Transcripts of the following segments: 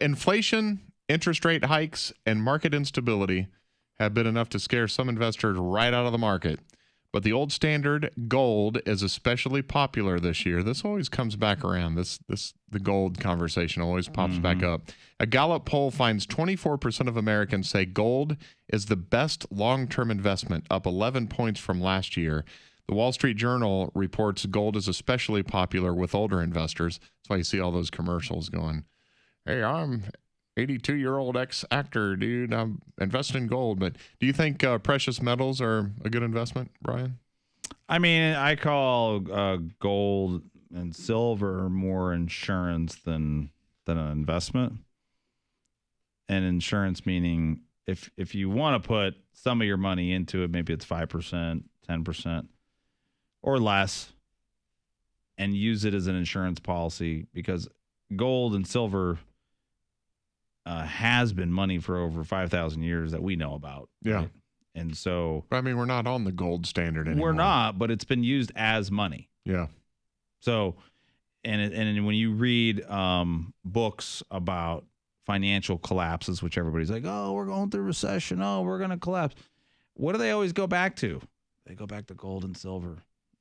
Inflation, interest rate hikes, and market instability have been enough to scare some investors right out of the market. But the old standard, gold, is especially popular this year. This always comes back around. The gold conversation always pops back up. A Gallup poll finds 24% of Americans say gold is the best long-term investment, up 11 points from last year. The Wall Street Journal reports gold is especially popular with older investors. That's why you see all those commercials going, hey, I'm 82-year-old ex-actor, dude. I'm investing in gold. But do you think precious metals are a good investment, Brian? I mean, I call gold and silver more insurance than an investment. And insurance meaning if you want to put some of your money into it, maybe it's 5%, 10%, or less, and use it as an insurance policy, because gold and silver has been money for over 5,000 years that we know about. Yeah. Right? And so, I mean, we're not on the gold standard anymore. we're not, but it's been used as money. Yeah. So, and when you read books about financial collapses, which everybody's like, oh, we're going through recession. Oh, we're going to collapse. What do they always go back to? They go back to gold and silver,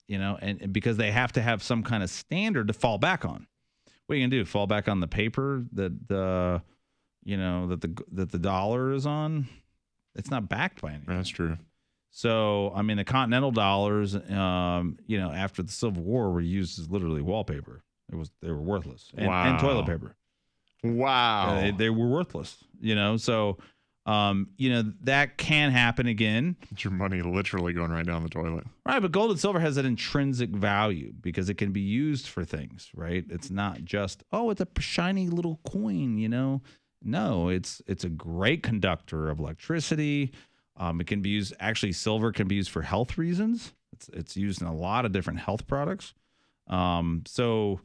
and because they have to have some kind of standard to fall back on. What are you going to do? Fall back on the paper that the dollar is on? It's not backed by anything. That's true. So, I mean, the continental dollars, after the Civil War were used as literally wallpaper. They were worthless. And toilet paper. Wow. They were worthless, So, that can happen again. It's your money literally going right down the toilet. Right, but gold and silver has an intrinsic value because it can be used for things, right? It's not just, it's a shiny little coin, No, it's a great conductor of electricity. It can be used. Actually, silver can be used for health reasons. It's used in a lot of different health products. So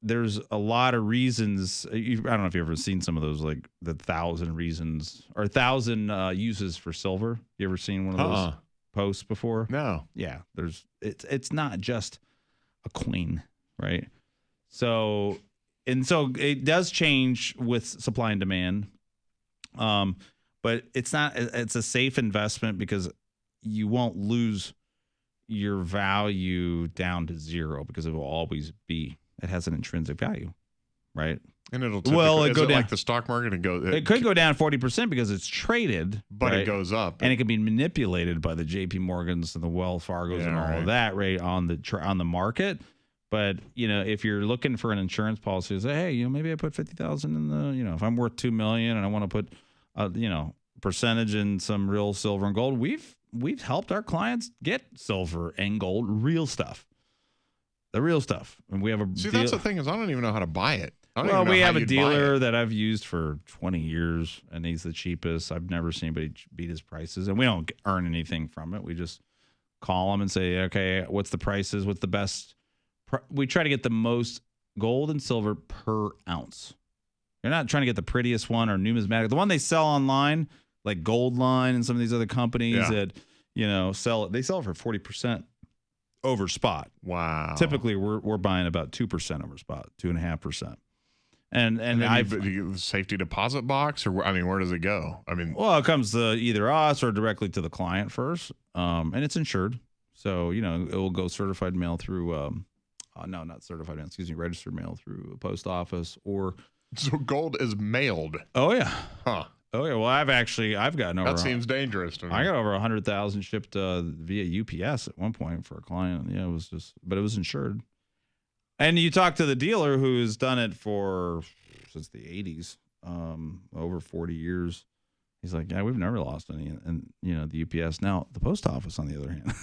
there's a lot of reasons. I don't know if you've ever seen some of those, like the 1,000 reasons or 1,000 uses for silver. You ever seen one of those posts before? No. Yeah. It's not just a coin, right? So it does change with supply and demand. But it's a safe investment because you won't lose your value down to zero because it will always be, it has an intrinsic value, right? And it'll go down like the stock market and go. It could go down 40% because it's traded, but right? It goes up, and it can be manipulated by the JP Morgans and the Wells Fargos and all of that, right, on the market. But if you're looking for an insurance policy, say, hey, maybe I put 50,000 in the, if I'm worth $2 million and I want to put, percentage in some real silver and gold, we've helped our clients get silver and gold, real stuff. The real stuff. And we have that's the thing is I don't even know how to buy it. Well, we have a dealer that I've used for 20 years, and he's the cheapest. I've never seen anybody beat his prices, and we don't earn anything from it. We just call them and say, okay, what's the prices? What's the best? We try to get the most gold and silver per ounce. You're not trying to get the prettiest one or numismatic. The one they sell online, like Goldline and some of these other companies that, sell it. They sell it for 40% over spot. Wow. Typically, we're buying about 2% over spot, 2.5%. And I've safety deposit box, or where does it go? Well, it comes to either us or directly to the client first, and it's insured, so it will go certified mail through. No, not certified mail. Excuse me, registered mail through a post office or. So gold is mailed. Oh yeah. Huh. Oh yeah. Well, I've gotten over. That seems dangerous to me. I got over 100,000 shipped via UPS at one point for a client. Yeah, but it was insured. And you talk to the dealer who's done it since the 80s, over 40 years. He's like, yeah, we've never lost any. And, the UPS. Now, the post office, on the other hand.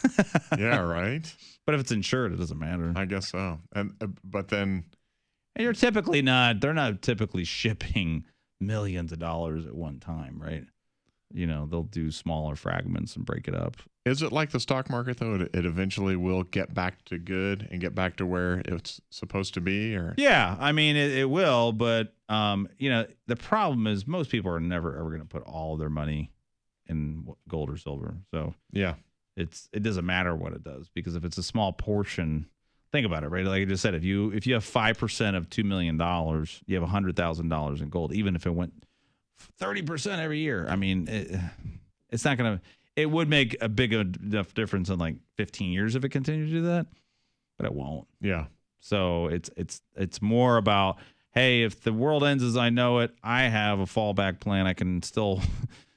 Yeah, right. But if it's insured, it doesn't matter. I guess so. But then. And they're not typically shipping millions of dollars at one time, right? They'll do smaller fragments and break it up. Is it like the stock market, though? It eventually will get back to good and get back to where it's supposed to be? Or yeah, it will. But, the problem is most people are never, ever going to put all of their money in gold or silver. So, yeah, it doesn't matter what it does, because if it's a small portion, think about it, right? Like I just said, if you have 5% of $2 million, you have $100,000 in gold, even if it went 30% every year. I mean, it's not going to, it would make a big enough difference in like 15 years if it continued to do that, but it won't. Yeah. So it's more about, hey, if the world ends as I know it, I have a fallback plan. I can still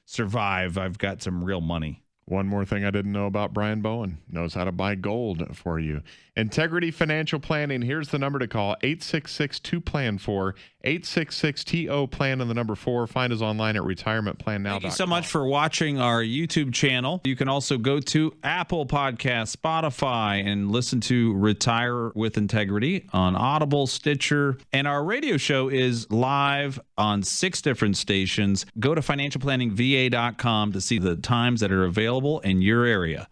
survive. I've got some real money. One more thing I didn't know about Brian Bowen. Knows how to buy gold for you. Integrity Financial Planning. Here's the number to call. 866-2-PLAN-4. 866-TO-PLAN and the number 4. Find us online at retirementplannow.com. Thank you so much for watching our YouTube channel. You can also go to Apple Podcasts, Spotify, and listen to Retire with Integrity on Audible, Stitcher. And our radio show is live on 6 different stations. Go to financialplanningva.com to see the times that are available in your area.